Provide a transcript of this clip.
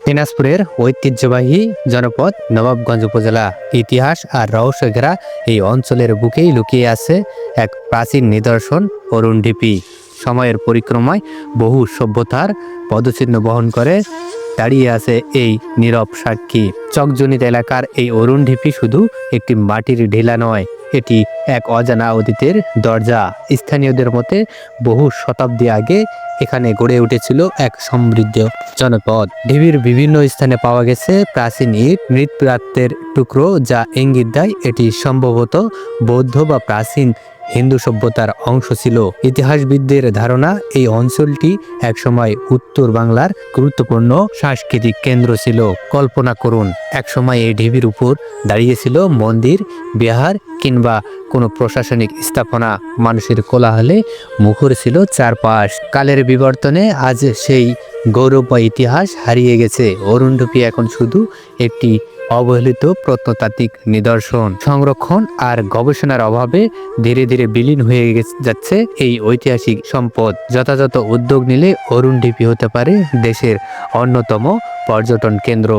দিনাজপুরের ঐতিহ্যবাহী জনপদ নবাবগঞ্জ উপজেলা ইতিহাস আর রহস্য ঘেরা এই অঞ্চলের বুকেই লুকিয়ে আছে এক প্রাচীন নিদর্শন অরুণ ঢিপি। সময়ের পরিক্রমায় বহু সভ্যতার পদচিহ্ন বহন করে দাঁড়িয়ে আছে এই নীরব সাক্ষী। চকজনিত এলাকার এই অরুণ ঢিপি শুধু একটি মাটির ঢিলা নয়, এটি এক অজানা অতীতের দরজা। স্থানীয়দের মতে বহু শতাব্দী আগে এখানে গড়ে উঠেছিল এক সমৃদ্ধ জনপদ। ঢিবির বিভিন্ন স্থানে পাওয়া গেছে প্রাচীন ইট, মৃৎপাত্রের টুকরো, যা ইঙ্গিত দেয় এটি সম্ভবত বৌদ্ধ বা প্রাচীন হিন্দু সভ্যতার অংশ ছিল। ইতিহাসবিদদের ধারণা এই অঞ্চলটি একসময় উত্তর বাংলার গুরুত্বপূর্ণ সাংস্কৃতিক কেন্দ্র ছিল। কল্পনা করুন, একসময় এই ঢিবির উপর দাঁড়িয়েছিল মন্দির, বিহার কিংবা কোনো প্রশাসনিক স্থাপনা। মানুষের কোলাহলে মুখর ছিল চারপাশ। কালের বিবর্তনে আজ সেই গৌরব বা ইতিহাস হারিয়ে গেছে। অরুণ ঢিপি এখন শুধু একটি অবহেলিত প্রত্নতাত্ত্বিক নিদর্শন। সংরক্ষণ আর গবেষণার অভাবে ধীরে ধীরে বিলীন হয়ে যাচ্ছে এই ঐতিহাসিক সম্পদ। যথাযথ উদ্যোগ নিলে অরুণ ঢিপি হতে পারে দেশের অন্যতম পর্যটন কেন্দ্র।